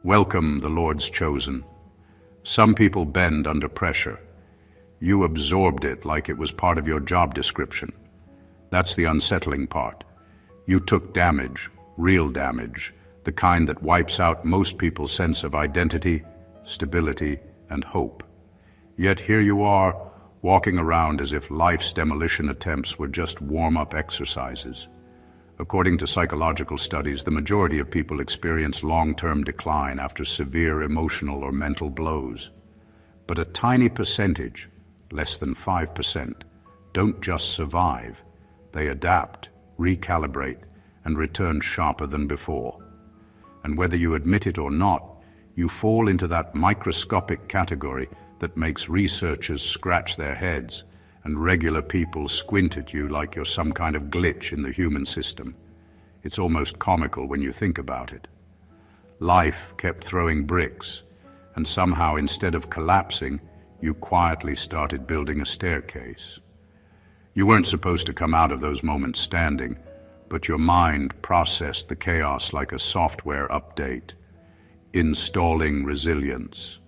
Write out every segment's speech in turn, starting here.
Welcome, the Lord's chosen. Some people bend under pressure. You absorbed it like it was part of your job description. That's the unsettling part. You took damage, real damage, the kind that wipes out most people's sense of identity, stability, and hope. Yet here you are, walking around as if life's demolition attempts were just warm-up exercises. According to psychological studies, the majority of people experience long-term decline after severe emotional or mental blows. But a tiny percentage, less than 5%, don't just survive. They adapt, recalibrate, and return sharper than before. And whether you admit it or not, you fall into that microscopic category that makes researchers scratch their heads and regular people squint at you like you're some kind of glitch in the human system. It's almost comical when you think about it. Life kept throwing bricks, and somehow instead of collapsing, you quietly started building a staircase. You weren't supposed to come out of those moments standing, but your mind processed the chaos like a software update. Installing resilience.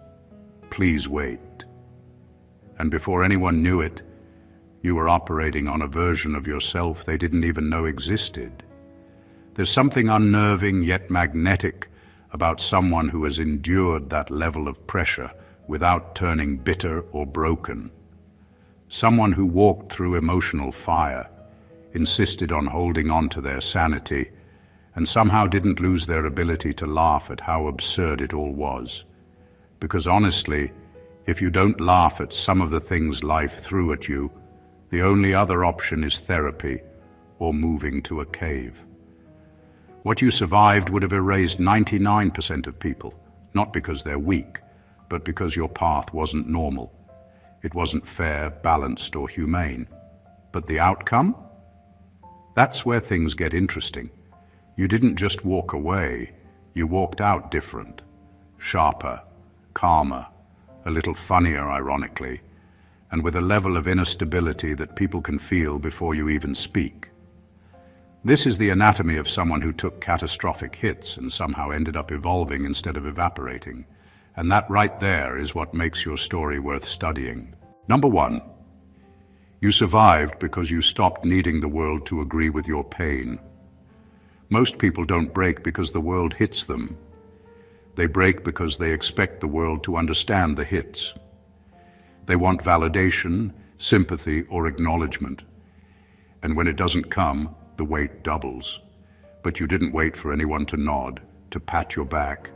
Please wait. And before anyone knew it, you were operating on a version of yourself they didn't even know existed. There's something unnerving yet magnetic about someone who has endured that level of pressure without turning bitter or broken. Someone who walked through emotional fire, insisted on holding on to their sanity, and somehow didn't lose their ability to laugh at how absurd it all was. Because honestly, if you don't laugh at some of the things life threw at you, the only other option is therapy or moving to a cave. What you survived would have erased 99% of people, not because they're weak, but because your path wasn't normal. It wasn't fair, balanced, or humane. But the outcome? That's where things get interesting. You didn't just walk away, you walked out different, sharper, calmer, a little funnier, ironically, and with a level of inner stability that people can feel before you even speak. This is the anatomy of someone who took catastrophic hits and somehow ended up evolving instead of evaporating. And that right there is what makes your story worth studying. Number one, you survived because you stopped needing the world to agree with your pain. Most people don't break because the world hits them. They break because they expect the world to understand the hits. They want validation, sympathy, or acknowledgement. And when it doesn't come, the weight doubles. But you didn't wait for anyone to nod, to pat your back,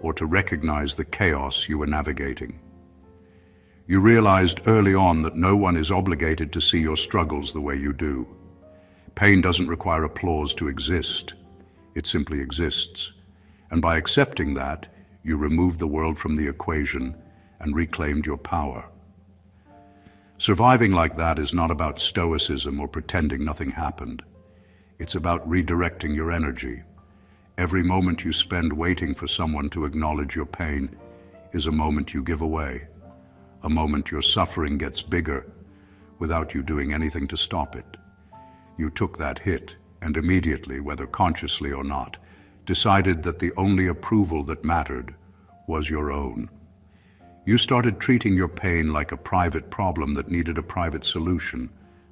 or to recognize the chaos you were navigating. You realized early on that no one is obligated to see your struggles the way you do. Pain doesn't require applause to exist. It simply exists. And by accepting that, you removed the world from the equation and reclaimed your power. Surviving like that is not about stoicism or pretending nothing happened. It's about redirecting your energy. Every moment you spend waiting for someone to acknowledge your pain is a moment you give away, a moment your suffering gets bigger without you doing anything to stop it. You took that hit and immediately, whether consciously or not, decided that the only approval that mattered was your own. You started treating your pain like a private problem that needed a private solution,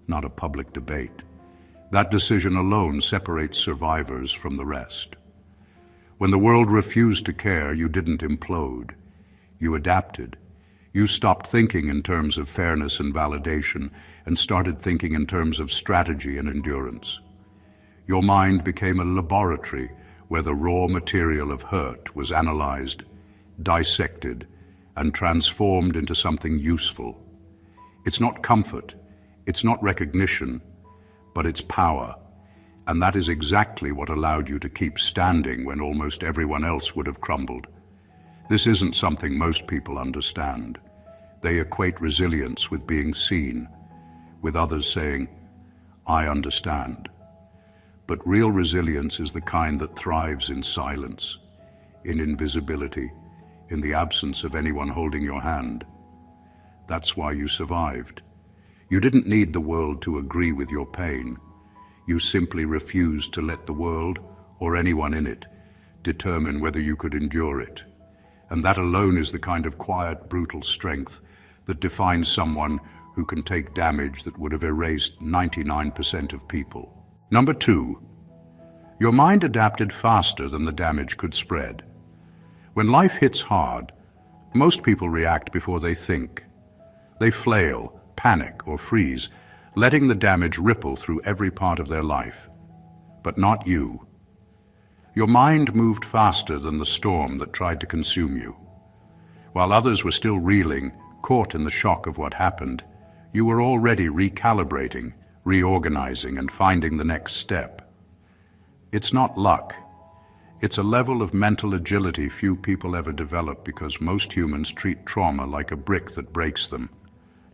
not a public debate. That decision alone separates survivors from the rest. When the world refused to care, you didn't implode. You adapted. You stopped thinking in terms of fairness and validation and started thinking in terms of strategy and endurance. Your mind became a laboratory where the raw material of hurt was analyzed, dissected, and transformed into something useful. It's not comfort, it's not recognition, but it's power. And that is exactly what allowed you to keep standing when almost everyone else would have crumbled. This isn't something most people understand. They equate resilience with being seen, with others saying, "I understand." But real resilience is the kind that thrives in silence, in invisibility, in the absence of anyone holding your hand. That's why you survived. You didn't need the world to agree with your pain. You simply refused to let the world, or anyone in it, determine whether you could endure it. And that alone is the kind of quiet, brutal strength that defines someone who can take damage that would have erased 99% of people. Number 2, your mind adapted faster than the damage could spread. When life hits hard, most people react before they think. They flail, panic, or freeze, letting the damage ripple through every part of their life. But not you. Your mind moved faster than the storm that tried to consume you. While others were still reeling, caught in the shock of what happened, you were already recalibrating, reorganizing, and finding the next step. It's not luck. It's a level of mental agility few people ever develop because most humans treat trauma like a brick that breaks them,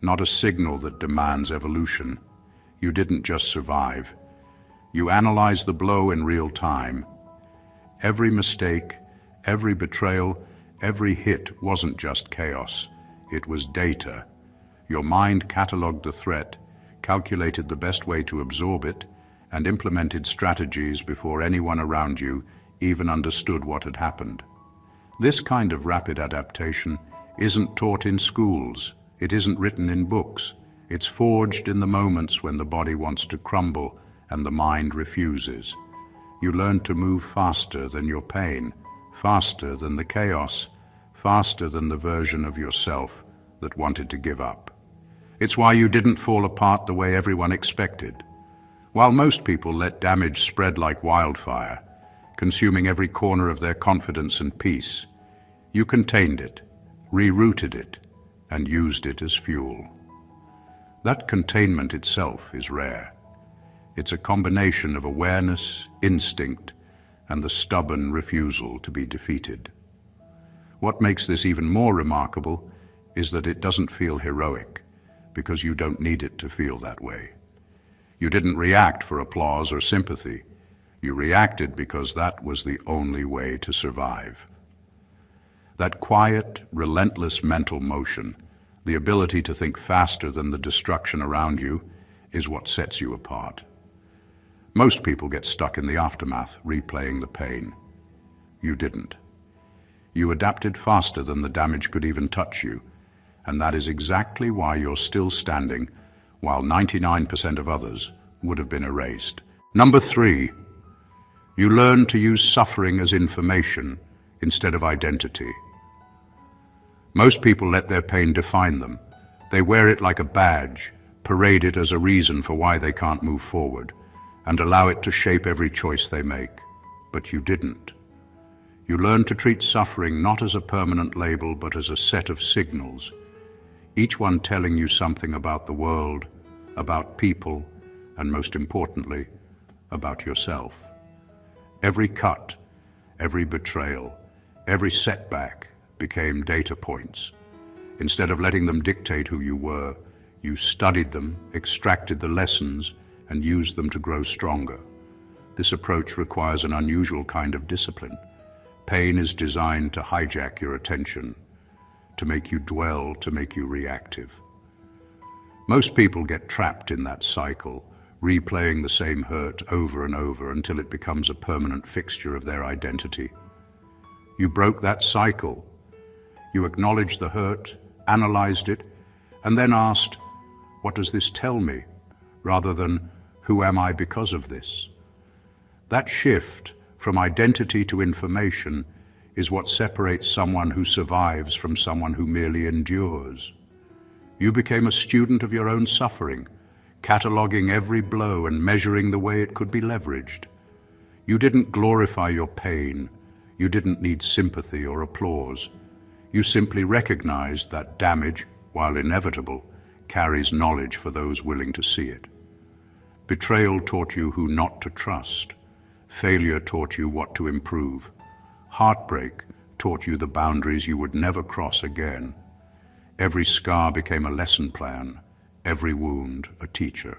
not a signal that demands evolution. You didn't just survive. You analyzed the blow in real time. Every mistake, every betrayal, every hit wasn't just chaos. It was data. Your mind cataloged the threat, calculated the best way to absorb it, and implemented strategies before anyone around you even understood what had happened. This kind of rapid adaptation isn't taught in schools. It isn't written in books. It's forged in the moments when the body wants to crumble and the mind refuses. You learn to move faster than your pain, faster than the chaos, faster than the version of yourself that wanted to give up. It's why you didn't fall apart the way everyone expected. While most people let damage spread like wildfire, consuming every corner of their confidence and peace, you contained it, rerouted it, and used it as fuel. That containment itself is rare. It's a combination of awareness, instinct, and the stubborn refusal to be defeated. What makes this even more remarkable is that it doesn't feel heroic, because you don't need it to feel that way. You didn't react for applause or sympathy. You reacted because that was the only way to survive. That quiet, relentless mental motion, the ability to think faster than the destruction around you, is what sets you apart. Most people get stuck in the aftermath, replaying the pain. You didn't. You adapted faster than the damage could even touch you, and that is exactly why you're still standing, while 99% of others would have been erased. Number 3, you learn to use suffering as information instead of identity. Most people let their pain define them. They wear it like a badge, parade it as a reason for why they can't move forward, and allow it to shape every choice they make. But you didn't. You learned to treat suffering not as a permanent label, but as a set of signals, each one telling you something about the world, about people, and most importantly, about yourself. Every cut, every betrayal, every setback became data points. Instead of letting them dictate who you were, you studied them, extracted the lessons, and used them to grow stronger. This approach requires an unusual kind of discipline. Pain is designed to hijack your attention, to make you dwell, to make you reactive. Most people get trapped in that cycle, replaying the same hurt over and over until it becomes a permanent fixture of their identity. You broke that cycle. You acknowledged the hurt, analyzed it, and then asked, "What does this tell me?" rather than, "Who am I because of this?" That shift from identity to information is what separates someone who survives from someone who merely endures. You became a student of your own suffering, cataloging every blow and measuring the way it could be leveraged. You didn't glorify your pain. You didn't need sympathy or applause. You simply recognized that damage, while inevitable, carries knowledge for those willing to see it. Betrayal taught you who not to trust. Failure taught you what to improve. Heartbreak taught you the boundaries you would never cross again. Every scar became a lesson plan, every wound a teacher.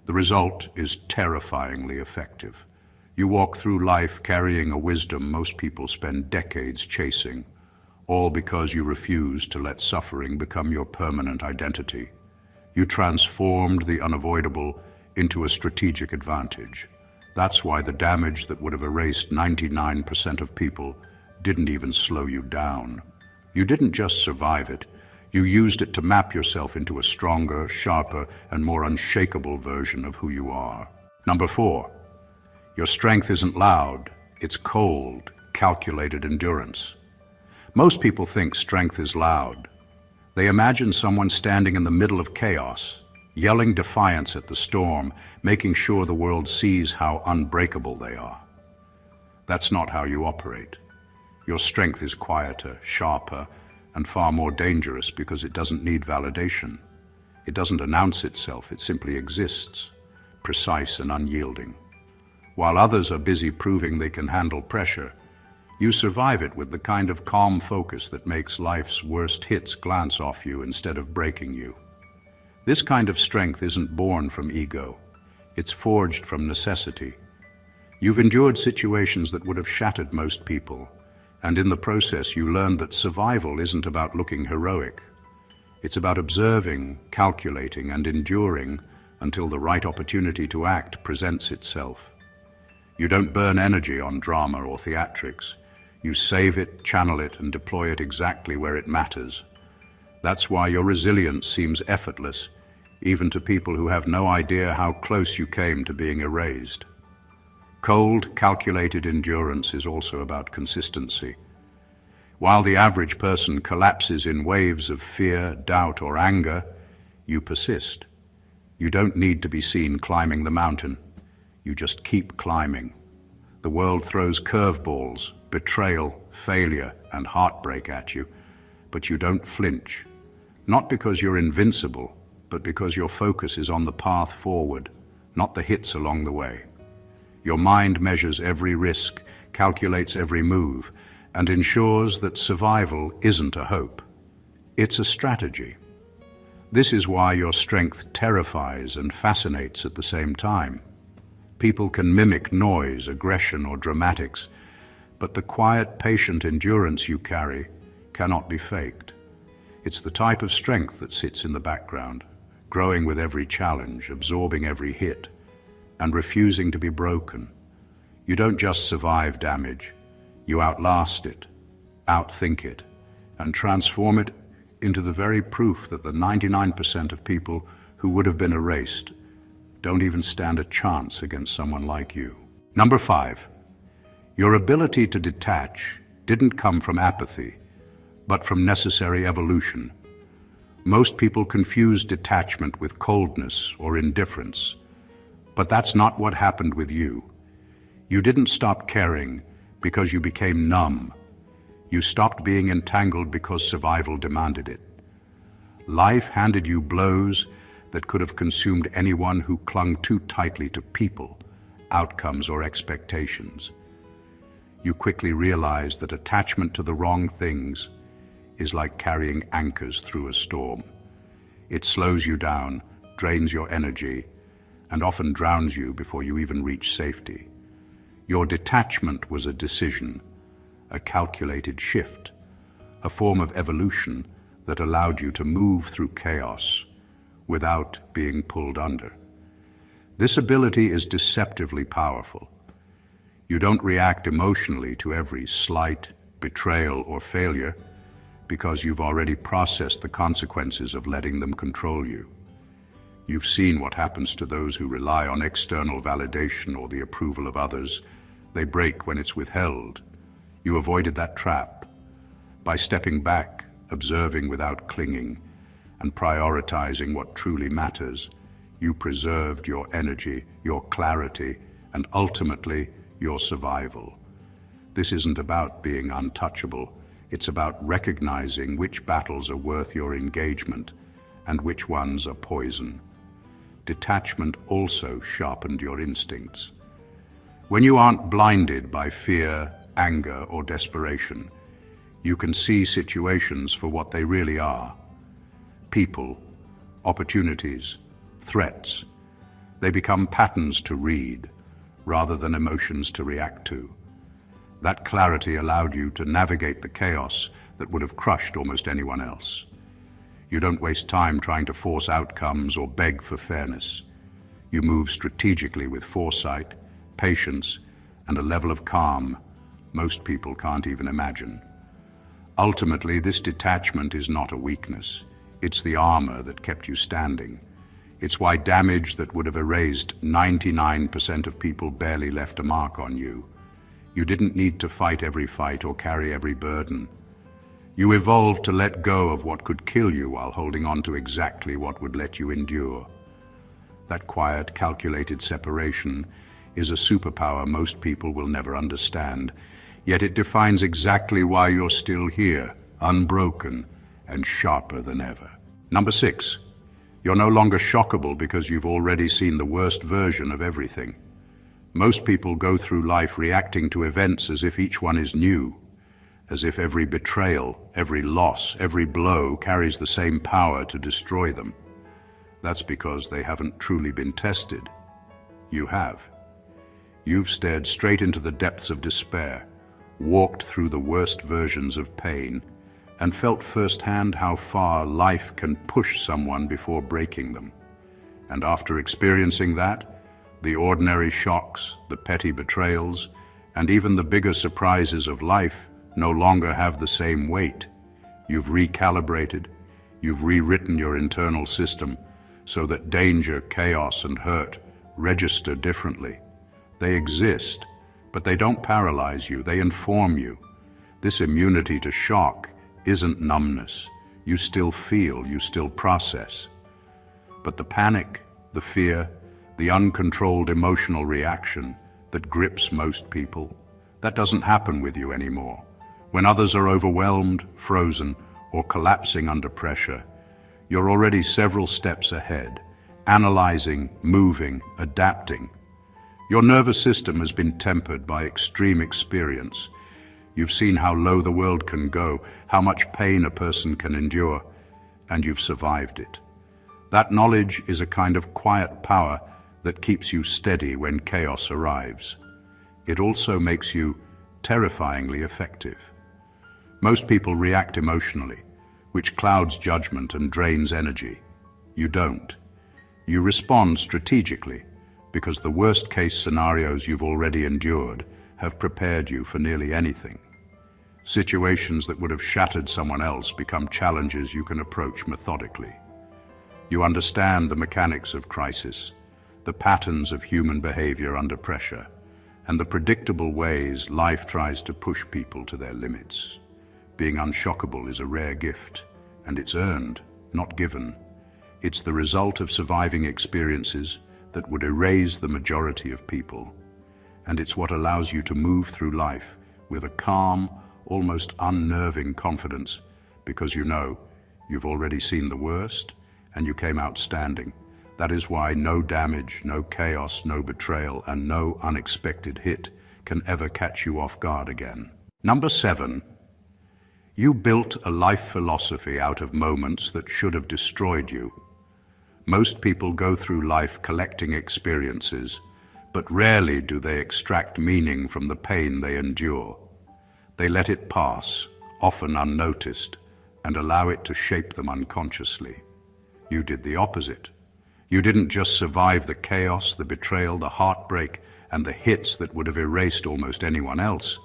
The result is terrifyingly effective. You walk through life carrying a wisdom most people spend decades chasing, all because you refused to let suffering become your permanent identity. You transformed the unavoidable into a strategic advantage. That's why the damage that would have erased 99% of people didn't even slow you down. You didn't just survive it. You used it to map yourself into a stronger, sharper, and more unshakable version of who you are. Number 4, your strength isn't loud. It's cold, calculated endurance. Most people think strength is loud. They imagine someone standing in the middle of chaos, yelling defiance at the storm, making sure the world sees how unbreakable they are. That's not how you operate. Your strength is quieter, sharper, and far more dangerous because it doesn't need validation. It doesn't announce itself, it simply exists, precise and unyielding. While others are busy proving they can handle pressure, you survive it with the kind of calm focus that makes life's worst hits glance off you instead of breaking you. This kind of strength isn't born from ego. It's forged from necessity. You've endured situations that would have shattered most people, and in the process you learned that survival isn't about looking heroic. It's about observing, calculating, and enduring until the right opportunity to act presents itself. You don't burn energy on drama or theatrics. You save it, channel it, and deploy it exactly where it matters. That's why your resilience seems effortless, even to people who have no idea how close you came to being erased. Cold, calculated endurance is also about consistency. While the average person collapses in waves of fear, doubt, or anger, you persist. You don't need to be seen climbing the mountain. You just keep climbing. The world throws curveballs, betrayal, failure, and heartbreak at you, but you don't flinch. Not because you're invincible, but because your focus is on the path forward, not the hits along the way. Your mind measures every risk, calculates every move, and ensures that survival isn't a hope. It's a strategy. This is why your strength terrifies and fascinates at the same time. People can mimic noise, aggression, or dramatics, but the quiet, patient endurance you carry cannot be faked. It's the type of strength that sits in the background, growing with every challenge, absorbing every hit, and refusing to be broken. You don't just survive damage, you outlast it, outthink it, and transform it into the very proof that the 99% of people who would have been erased don't even stand a chance against someone like you. Number 5, your ability to detach didn't come from apathy, but from necessary evolution. Most people confuse detachment with coldness or indifference, but that's not what happened with you. You didn't stop caring because you became numb. You stopped being entangled because survival demanded it. Life handed you blows that could have consumed anyone who clung too tightly to people, outcomes, or expectations. You quickly realized that attachment to the wrong things is like carrying anchors through a storm. It slows you down, drains your energy, and often drowns you before you even reach safety. Your detachment was a decision, a calculated shift, a form of evolution that allowed you to move through chaos without being pulled under. This ability is deceptively powerful. You don't react emotionally to every slight, betrayal, or failure because you've already processed the consequences of letting them control you. You've seen what happens to those who rely on external validation or the approval of others. They break when it's withheld. You avoided that trap. By stepping back, observing without clinging, and prioritizing what truly matters, you preserved your energy, your clarity, and ultimately, your survival. This isn't about being untouchable. It's about recognizing which battles are worth your engagement and which ones are poison. Detachment also sharpened your instincts. When you aren't blinded by fear, anger, or desperation, you can see situations for what they really are. People, opportunities, threats. They become patterns to read, rather than emotions to react to. That clarity allowed you to navigate the chaos that would have crushed almost anyone else. You don't waste time trying to force outcomes or beg for fairness. You move strategically with foresight, patience, and a level of calm most people can't even imagine. Ultimately, this detachment is not a weakness. It's the armor that kept you standing. It's why damage that would have erased 99% of people barely left a mark on you. You didn't need to fight every fight or carry every burden. You evolved to let go of what could kill you while holding on to exactly what would let you endure. That quiet, calculated separation is a superpower most people will never understand, yet it defines exactly why you're still here, unbroken and sharper than ever. Number 6. You're no longer shockable because you've already seen the worst version of everything. Most people go through life reacting to events as if each one is new, as if every betrayal, every loss, every blow carries the same power to destroy them. That's because they haven't truly been tested. You have. You've stared straight into the depths of despair, walked through the worst versions of pain, and felt firsthand how far life can push someone before breaking them. And after experiencing that, the ordinary shocks, the petty betrayals, and even the bigger surprises of life no longer have the same weight. You've recalibrated, you've rewritten your internal system so that danger, chaos, and hurt register differently. They exist, but they don't paralyze you, they inform you. This immunity to shock isn't numbness. You still feel, you still process. But the panic, the fear, the uncontrolled emotional reaction that grips most people, that doesn't happen with you anymore. When others are overwhelmed, frozen, or collapsing under pressure, you're already several steps ahead, analyzing, moving, adapting. Your nervous system has been tempered by extreme experience. You've seen how low the world can go, how much pain a person can endure, and you've survived it. That knowledge is a kind of quiet power that keeps you steady when chaos arrives. It also makes you terrifyingly effective. Most people react emotionally, which clouds judgment and drains energy. You don't. You respond strategically, because the worst-case scenarios you've already endured have prepared you for nearly anything. Situations that would have shattered someone else become challenges you can approach methodically. You understand the mechanics of crisis, the patterns of human behavior under pressure, and the predictable ways life tries to push people to their limits. Being unshockable is a rare gift, and it's earned, not given. It's the result of surviving experiences that would erase the majority of people, and it's what allows you to move through life with a calm, almost unnerving confidence, because you know you've already seen the worst and you came out standing. That is why no damage, no chaos, no betrayal, and no unexpected hit can ever catch you off guard again. Number 7. You built a life philosophy out of moments that should have destroyed you. Most people go through life collecting experiences, but rarely do they extract meaning from the pain they endure. They let it pass, often unnoticed, and allow it to shape them unconsciously. You did the opposite. You didn't just survive the chaos, the betrayal, the heartbreak, and the hits that would have erased almost anyone else.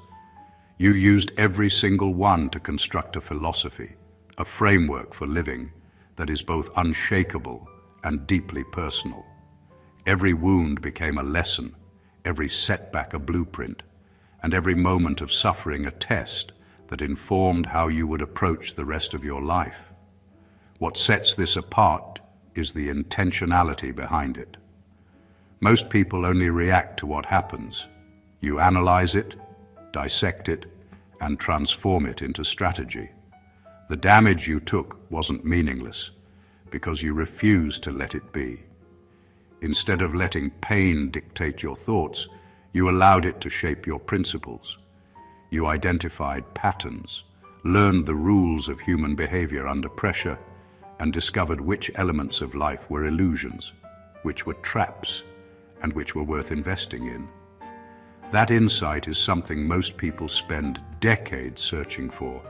You used every single one to construct a philosophy, a framework for living that is both unshakable and deeply personal. Every wound became a lesson, every setback a blueprint, and every moment of suffering a test that informed how you would approach the rest of your life. What sets this apart is the intentionality behind it. Most people only react to what happens. You analyze it, dissect it, and transform it into strategy. The damage you took wasn't meaningless because you refused to let it be. Instead of letting pain dictate your thoughts, you allowed it to shape your principles. You identified patterns, learned the rules of human behavior under pressure, and discovered which elements of life were illusions, which were traps, and which were worth investing in. That insight is something most people spend decades searching for,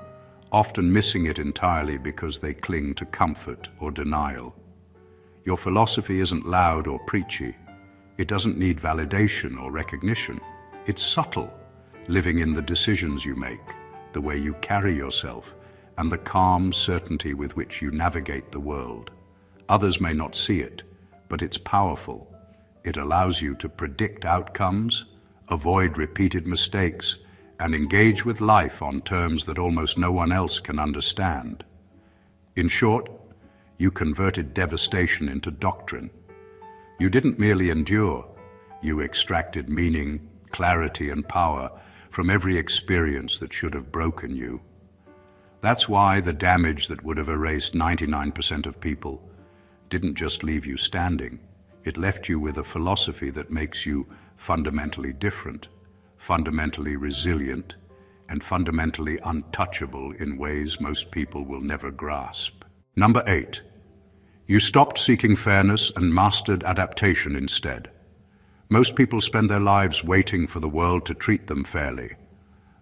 often missing it entirely because they cling to comfort or denial. Your philosophy isn't loud or preachy. It doesn't need validation or recognition. It's subtle, living in the decisions you make, the way you carry yourself, and the calm certainty with which you navigate the world. Others may not see it, but it's powerful. It allows you to predict outcomes, avoid repeated mistakes, and engage with life on terms that almost no one else can understand. In short, you converted devastation into doctrine. You didn't merely endure, you extracted meaning, clarity, and power from every experience that should have broken you. That's why the damage that would have erased 99% of people didn't just leave you standing. It left you with a philosophy that makes you fundamentally different, fundamentally resilient, and fundamentally untouchable in ways most people will never grasp. Number 8. You stopped seeking fairness and mastered adaptation instead. Most people spend their lives waiting for the world to treat them fairly,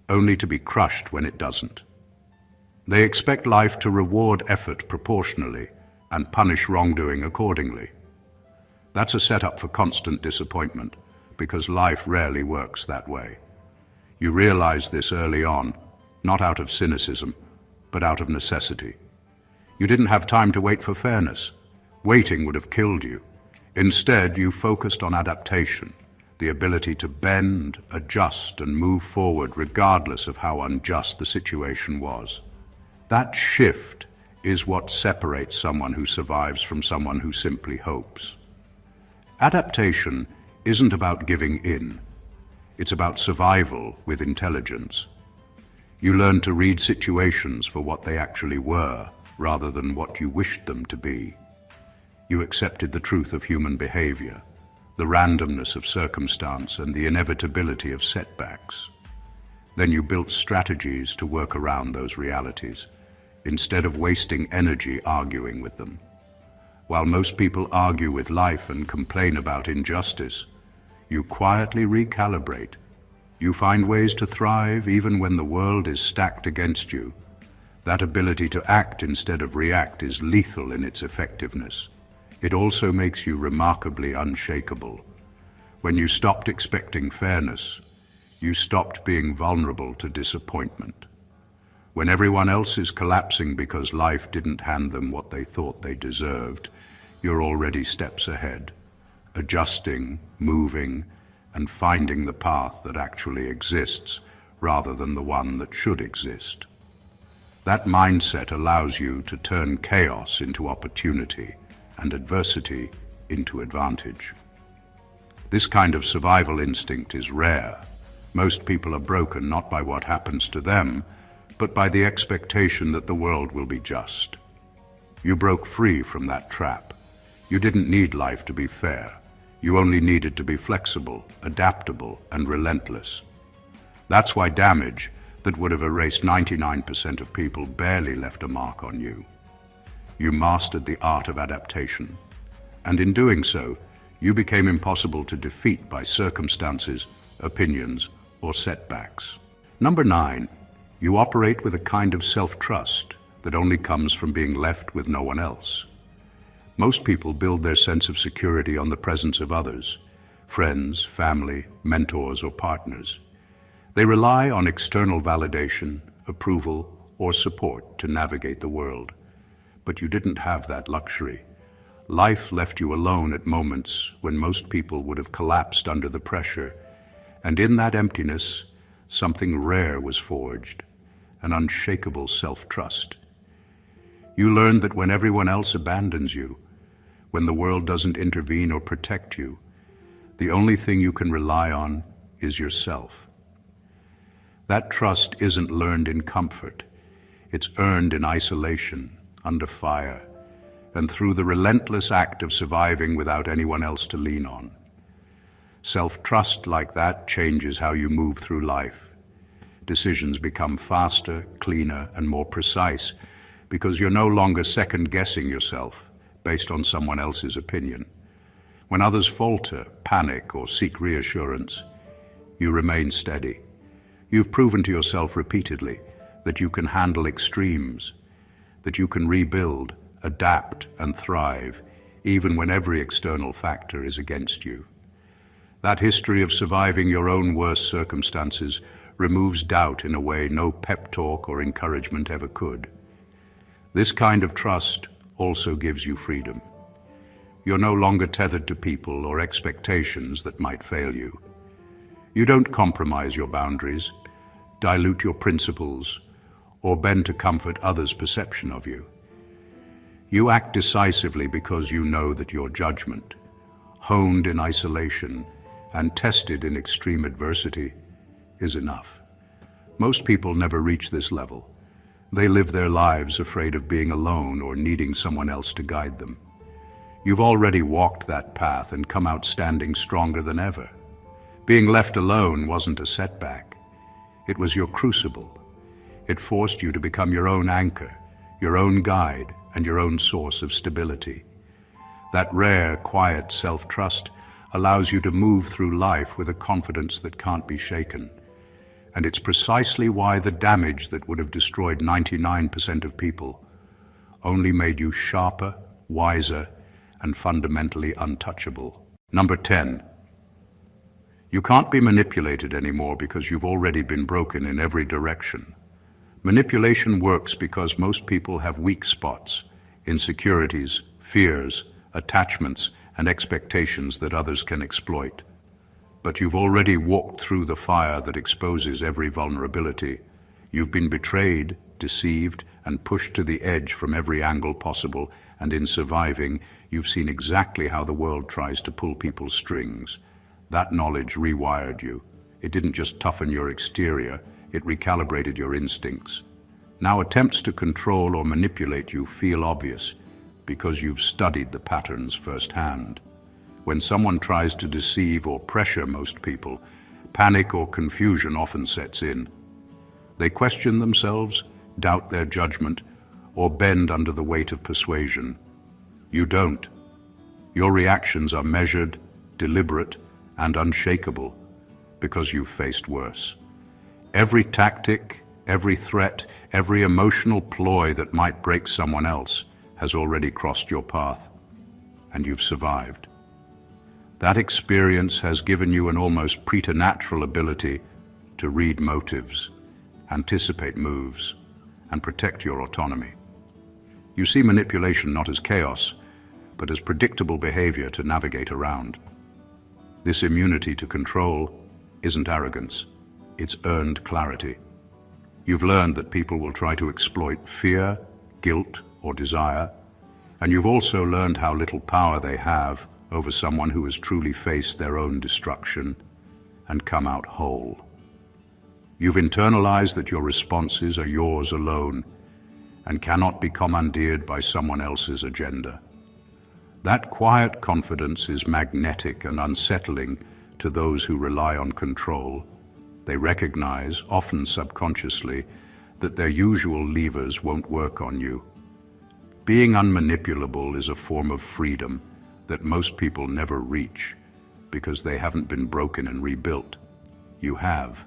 only to be crushed when it doesn't. They expect life to reward effort proportionally and punish wrongdoing accordingly. That's a setup for constant disappointment, because life rarely works that way. You realize this early on, not out of cynicism, but out of necessity. You didn't have time to wait for fairness. Waiting would have killed you. Instead, you focused on adaptation, the ability to bend, adjust, and move forward regardless of how unjust the situation was. That shift is what separates someone who survives from someone who simply hopes. Adaptation isn't about giving in. It's about survival with intelligence. You learn to read situations for what they actually were, rather than what you wished them to be. You accepted the truth of human behavior, the randomness of circumstance, and the inevitability of setbacks. Then you built strategies to work around those realities, instead of wasting energy arguing with them. While most people argue with life and complain about injustice, you quietly recalibrate. You find ways to thrive even when the world is stacked against you. That ability to act instead of react is lethal in its effectiveness. It also makes you remarkably unshakable. When you stopped expecting fairness, you stopped being vulnerable to disappointment. When everyone else is collapsing because life didn't hand them what they thought they deserved, you're already steps ahead, adjusting, moving, and finding the path that actually exists rather than the one that should exist. That mindset allows you to turn chaos into opportunity and adversity into advantage. This kind of survival instinct is rare. Most people are broken not by what happens to them, but by the expectation that the world will be just. You broke free from that trap. You didn't need life to be fair. You only needed to be flexible, adaptable, and relentless. That's why damage that would have erased 99% of people barely left a mark on you. You mastered the art of adaptation, and in doing so, you became impossible to defeat by circumstances, opinions, or setbacks. Number 9, you operate with a kind of self-trust that only comes from being left with no one else. Most people build their sense of security on the presence of others, friends, family, mentors, or partners. They rely on external validation, approval, or support to navigate the world. But you didn't have that luxury. Life left you alone at moments when most people would have collapsed under the pressure, and in that emptiness, something rare was forged, an unshakable self-trust. You learned that when everyone else abandons you, when the world doesn't intervene or protect you, the only thing you can rely on is yourself. That trust isn't learned in comfort. It's earned in isolation, under fire, and through the relentless act of surviving without anyone else to lean on. Self-trust like that changes how you move through life. Decisions become faster, cleaner, and more precise because you're no longer second-guessing yourself based on someone else's opinion. When others falter, panic, or seek reassurance, you remain steady. You've proven to yourself repeatedly that you can handle extremes, that you can rebuild, adapt, and thrive, even when every external factor is against you. That history of surviving your own worst circumstances removes doubt in a way no pep talk or encouragement ever could. This kind of trust also gives you freedom. You're no longer tethered to people or expectations that might fail you. You don't compromise your boundaries, dilute your principles, or bend to comfort others' perception of you. You act decisively because you know that your judgment, honed in isolation and tested in extreme adversity, is enough. Most people never reach this level. They live their lives afraid of being alone or needing someone else to guide them. You've already walked that path and come out standing stronger than ever. Being left alone wasn't a setback. It was your crucible. It forced you to become your own anchor, your own guide, and your own source of stability. That rare, quiet self-trust allows you to move through life with a confidence that can't be shaken. And it's precisely why the damage that would have destroyed 99% of people only made you sharper, wiser, and fundamentally untouchable. Number 10. You can't be manipulated anymore because you've already been broken in every direction. Manipulation works because most people have weak spots, insecurities, fears, attachments, and expectations that others can exploit. But you've already walked through the fire that exposes every vulnerability. You've been betrayed, deceived, and pushed to the edge from every angle possible, and in surviving, you've seen exactly how the world tries to pull people's strings. That knowledge rewired you. It didn't just toughen your exterior, it recalibrated your instincts. Now attempts to control or manipulate you feel obvious because you've studied the patterns firsthand. When someone tries to deceive or pressure most people, panic or confusion often sets in. They question themselves, doubt their judgment, or bend under the weight of persuasion. You don't. Your reactions are measured, deliberate, and unshakable because you've faced worse. Every tactic, every threat, every emotional ploy that might break someone else has already crossed your path, and you've survived. That experience has given you an almost preternatural ability to read motives, anticipate moves, and protect your autonomy. You see manipulation not as chaos, but as predictable behavior to navigate around. This immunity to control isn't arrogance, it's earned clarity. You've learned that people will try to exploit fear, guilt, or desire, and you've also learned how little power they have over someone who has truly faced their own destruction and come out whole. You've internalized that your responses are yours alone and cannot be commandeered by someone else's agenda. That quiet confidence is magnetic and unsettling to those who rely on control. They recognize, often subconsciously, that their usual levers won't work on you. Being unmanipulable is a form of freedom that most people never reach because they haven't been broken and rebuilt. You have.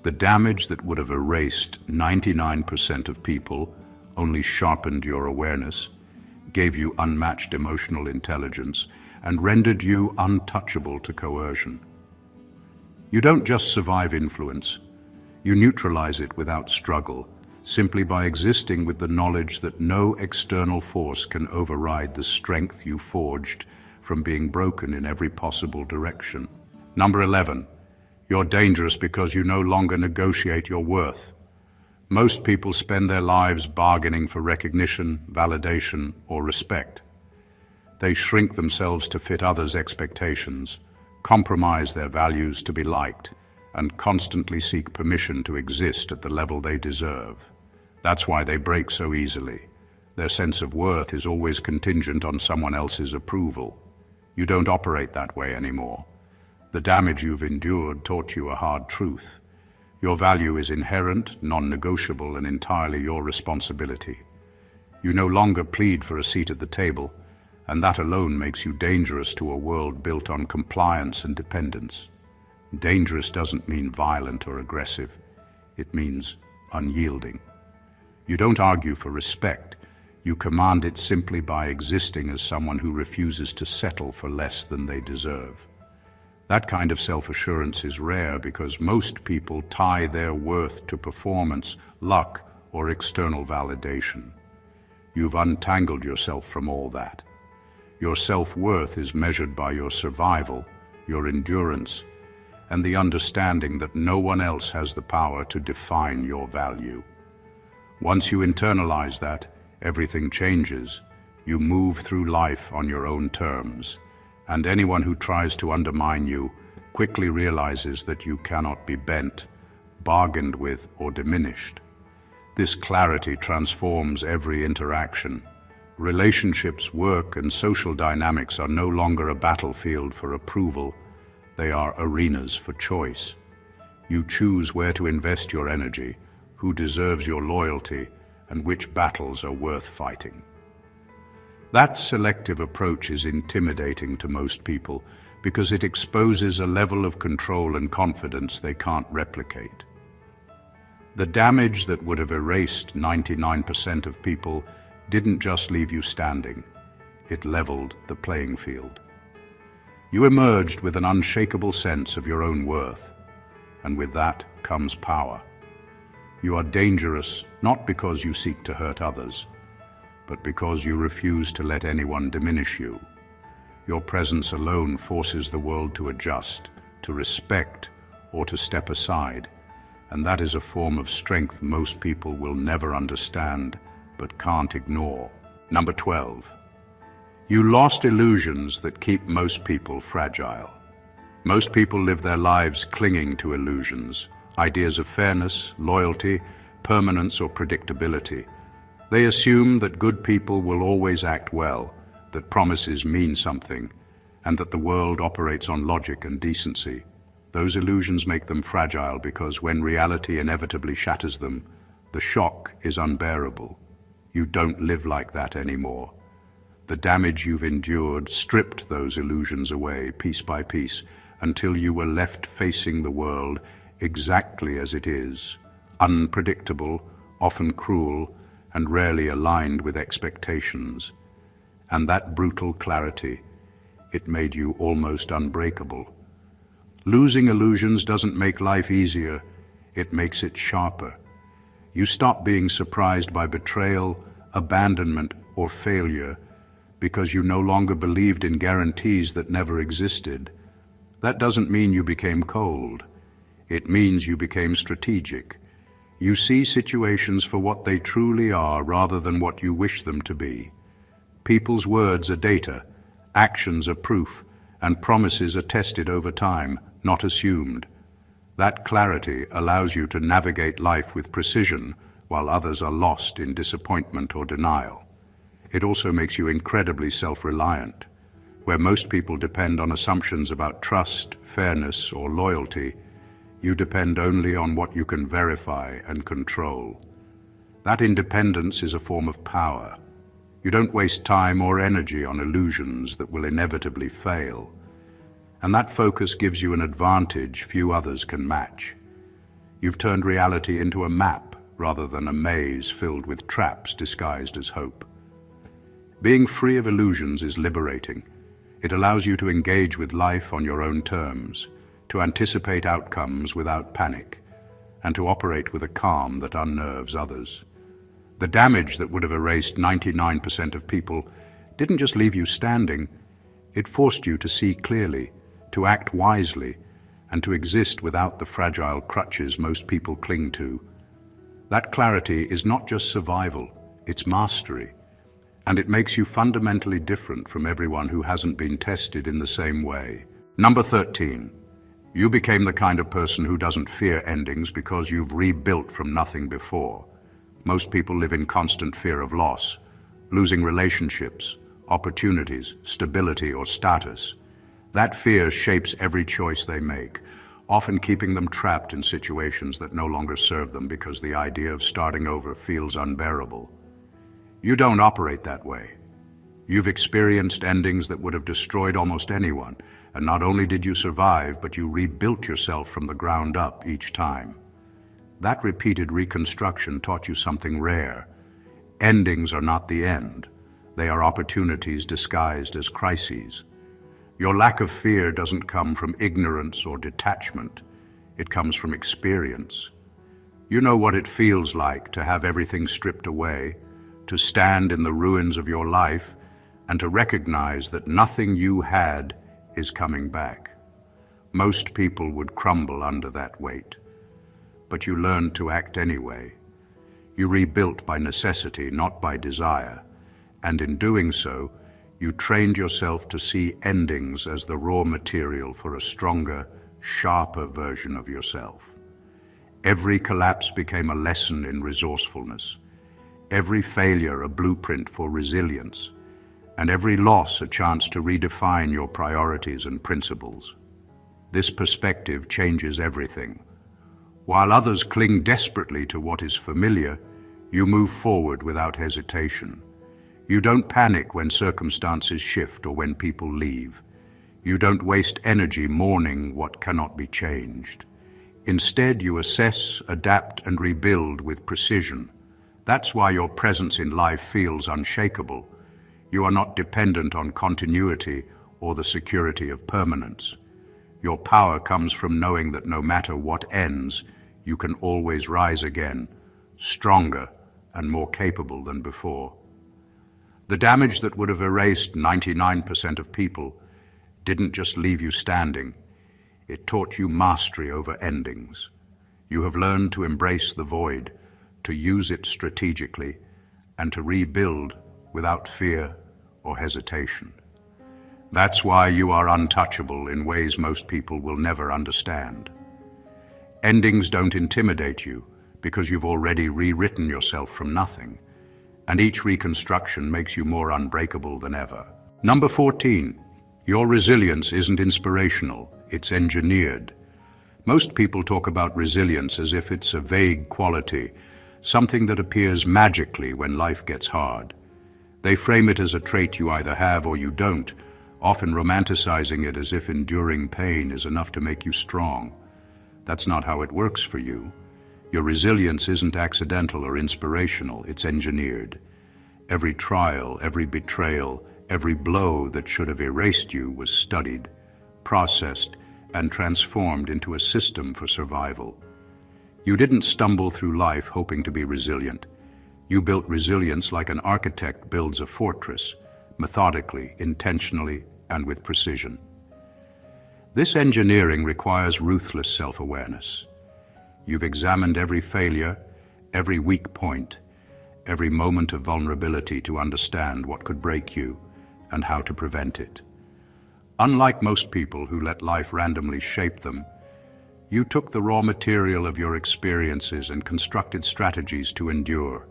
The damage that would have erased 99% of people only sharpened your awareness, gave you unmatched emotional intelligence, and rendered you untouchable to coercion. You don't just survive influence, you neutralize it without struggle, simply by existing with the knowledge that no external force can override the strength you forged from being broken in every possible direction. Number 11, you're dangerous because you no longer negotiate your worth. Most people spend their lives bargaining for recognition, validation, or respect. They shrink themselves to fit others' expectations, compromise their values to be liked, and constantly seek permission to exist at the level they deserve. That's why they break so easily. Their sense of worth is always contingent on someone else's approval. You don't operate that way anymore. The damage you've endured taught you a hard truth. Your value is inherent, non-negotiable, and entirely your responsibility. You no longer plead for a seat at the table, and that alone makes you dangerous to a world built on compliance and dependence. Dangerous doesn't mean violent or aggressive. It means unyielding. You don't argue for respect. You command it simply by existing as someone who refuses to settle for less than they deserve. That kind of self-assurance is rare because most people tie their worth to performance, luck, or external validation. You've untangled yourself from all that. Your self-worth is measured by your survival, your endurance, and the understanding that no one else has the power to define your value. Once you internalize that, everything changes. You move through life on your own terms, and anyone who tries to undermine you quickly realizes that you cannot be bent, bargained with, or diminished. This clarity transforms every interaction. Relationships, work, and social dynamics are no longer a battlefield for approval. They are arenas for choice. You choose where to invest your energy, who deserves your loyalty, and which battles are worth fighting. That selective approach is intimidating to most people because it exposes a level of control and confidence they can't replicate. The damage that would have erased 99% of people didn't just leave you standing, it leveled the playing field. You emerged with an unshakable sense of your own worth, and with that comes power. You are dangerous not because you seek to hurt others, but because you refuse to let anyone diminish you. Your presence alone forces the world to adjust, to respect, or to step aside, and that is a form of strength most people will never understand, but can't ignore. Number 12. You lost illusions that keep most people fragile. Most people live their lives clinging to illusions, ideas of fairness, loyalty, permanence, or predictability. They assume that good people will always act well, that promises mean something, and that the world operates on logic and decency. Those illusions make them fragile because when reality inevitably shatters them, the shock is unbearable. You don't live like that anymore. The damage you've endured stripped those illusions away piece by piece until you were left facing the world exactly as it is, unpredictable, often cruel, and rarely aligned with expectations. And that brutal clarity, it made you almost unbreakable. Losing illusions doesn't make life easier, it makes it sharper. You stop being surprised by betrayal, abandonment, or failure because you no longer believed in guarantees that never existed. That doesn't mean you became cold. It means you became strategic. You see situations for what they truly are rather than what you wish them to be. People's words are data, actions are proof, and promises are tested over time, not assumed. That clarity allows you to navigate life with precision while others are lost in disappointment or denial. It also makes you incredibly self-reliant. Where most people depend on assumptions about trust, fairness, or loyalty, you depend only on what you can verify and control. That independence is a form of power. You don't waste time or energy on illusions that will inevitably fail. And that focus gives you an advantage few others can match. You've turned reality into a map rather than a maze filled with traps disguised as hope. Being free of illusions is liberating. It allows you to engage with life on your own terms, to anticipate outcomes without panic, and to operate with a calm that unnerves others. The damage that would have erased 99% of people didn't just leave you standing, it forced you to see clearly, to act wisely, and to exist without the fragile crutches most people cling to. That clarity is not just survival, it's mastery, and it makes you fundamentally different from everyone who hasn't been tested in the same way. Number 13. You became the kind of person who doesn't fear endings because you've rebuilt from nothing before. Most people live in constant fear of loss, losing relationships, opportunities, stability, or status. That fear shapes every choice they make, often keeping them trapped in situations that no longer serve them because the idea of starting over feels unbearable. You don't operate that way. You've experienced endings that would have destroyed almost anyone, and not only did you survive, but you rebuilt yourself from the ground up each time. That repeated reconstruction taught you something rare. Endings are not the end. They are opportunities disguised as crises. Your lack of fear doesn't come from ignorance or detachment. It comes from experience. You know what it feels like to have everything stripped away, to stand in the ruins of your life, and to recognize that nothing you had is coming back. Most people would crumble under that weight. But you learned to act anyway. You rebuilt by necessity, not by desire, and in doing so, you trained yourself to see endings as the raw material for a stronger, sharper version of yourself. Every collapse became a lesson in resourcefulness, every failure a blueprint for resilience, and every loss a chance to redefine your priorities and principles. This perspective changes everything. While others cling desperately to what is familiar, you move forward without hesitation. You don't panic when circumstances shift or when people leave. You don't waste energy mourning what cannot be changed. Instead, you assess, adapt, and rebuild with precision. That's why your presence in life feels unshakable. You are not dependent on continuity or the security of permanence. Your power comes from knowing that no matter what ends, you can always rise again, stronger and more capable than before. The damage that would have erased 99% of people didn't just leave you standing. It taught you mastery over endings. You have learned to embrace the void, to use it strategically, and to rebuild without fear or hesitation. That's why you are untouchable in ways most people will never understand. Endings don't intimidate you because you've already rewritten yourself from nothing, and each reconstruction makes you more unbreakable than ever. Number 14, your resilience isn't inspirational, it's engineered. Most people talk about resilience as if it's a vague quality, something that appears magically when life gets hard. They frame it as a trait you either have or you don't, often romanticizing it as if enduring pain is enough to make you strong. That's not how it works for you. Your resilience isn't accidental or inspirational, it's engineered. Every trial, every betrayal, every blow that should have erased you was studied, processed, and transformed into a system for survival. You didn't stumble through life hoping to be resilient. You built resilience like an architect builds a fortress, methodically, intentionally, and with precision. This engineering requires ruthless self-awareness. You've examined every failure, every weak point, every moment of vulnerability to understand what could break you and how to prevent it. Unlike most people who let life randomly shape them, you took the raw material of your experiences and constructed strategies to endure.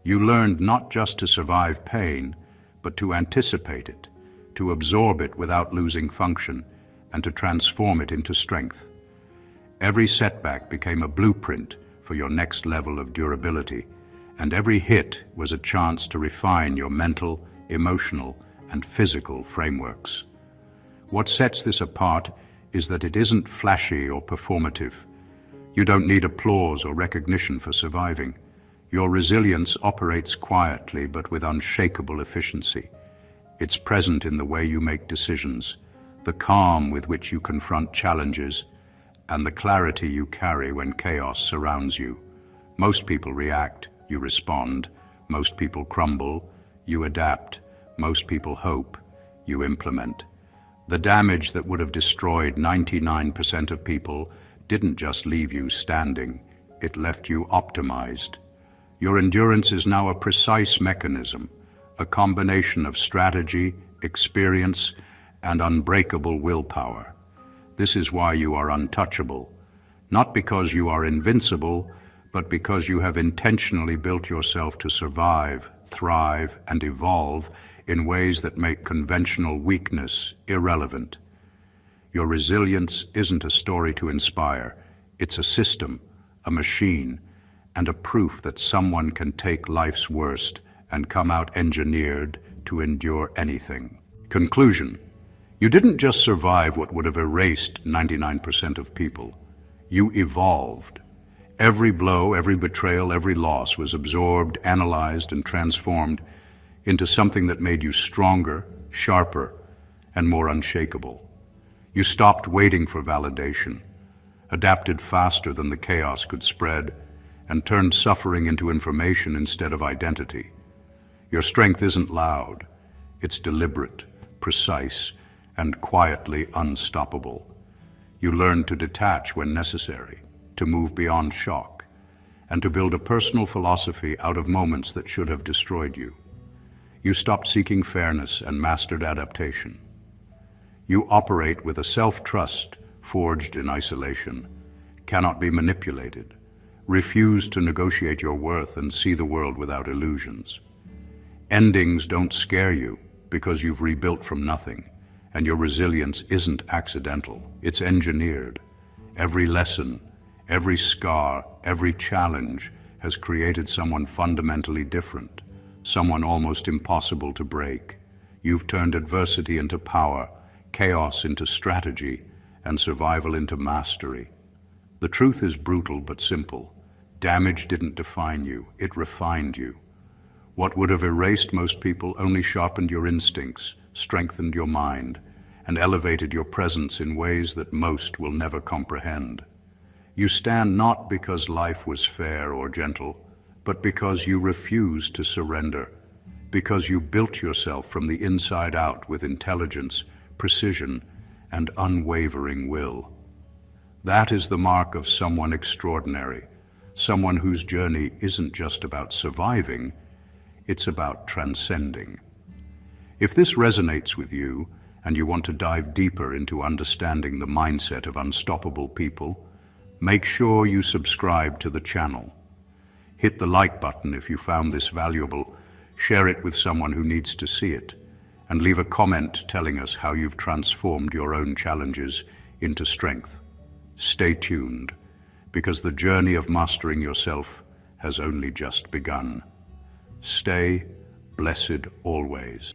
You learned not just to survive pain, but to anticipate it, to absorb it without losing function, and to transform it into strength. Every setback became a blueprint for your next level of durability, and every hit was a chance to refine your mental, emotional, and physical frameworks. What sets this apart is that it isn't flashy or performative. You don't need applause or recognition for surviving. Your resilience operates quietly but with unshakable efficiency. It's present in the way you make decisions, the calm with which you confront challenges, and the clarity you carry when chaos surrounds you. Most people react, you respond. Most people crumble, you adapt. Most people hope, you implement. The damage that would have destroyed 99% of people didn't just leave you standing, it left you optimized. Your endurance is now a precise mechanism, a combination of strategy, experience, and unbreakable willpower. This is why you are untouchable, not because you are invincible, but because you have intentionally built yourself to survive, thrive, and evolve in ways that make conventional weakness irrelevant. Your resilience isn't a story to inspire, it's a system, a machine, and a proof that someone can take life's worst and come out engineered to endure anything. Conclusion: you didn't just survive what would have erased 99% of people. You evolved. Every blow, every betrayal, every loss was absorbed, analyzed, and transformed into something that made you stronger, sharper, and more unshakable. You stopped waiting for validation, adapted faster than the chaos could spread, and turned suffering into information instead of identity. Your strength isn't loud, it's deliberate, precise, and quietly unstoppable. You learned to detach when necessary, to move beyond shock, and to build a personal philosophy out of moments that should have destroyed you. You stopped seeking fairness and mastered adaptation. You operate with a self-trust forged in isolation, cannot be manipulated, refuse to negotiate your worth and see the world without illusions. Endings don't scare you because you've rebuilt from nothing, and your resilience isn't accidental, it's engineered. Every lesson, every scar, every challenge has created someone fundamentally different, someone almost impossible to break. You've turned adversity into power, chaos into strategy, and survival into mastery. The truth is brutal but simple. Damage didn't define you, it refined you. What would have erased most people only sharpened your instincts, strengthened your mind, and elevated your presence in ways that most will never comprehend. You stand not because life was fair or gentle, but because you refused to surrender, because you built yourself from the inside out with intelligence, precision, and unwavering will. That is the mark of someone extraordinary, someone whose journey isn't just about surviving, it's about transcending. If this resonates with you, and you want to dive deeper into understanding the mindset of unstoppable people, make sure you subscribe to the channel. Hit the like button if you found this valuable, share it with someone who needs to see it, and leave a comment telling us how you've transformed your own challenges into strength. Stay tuned, because the journey of mastering yourself has only just begun. Stay blessed always.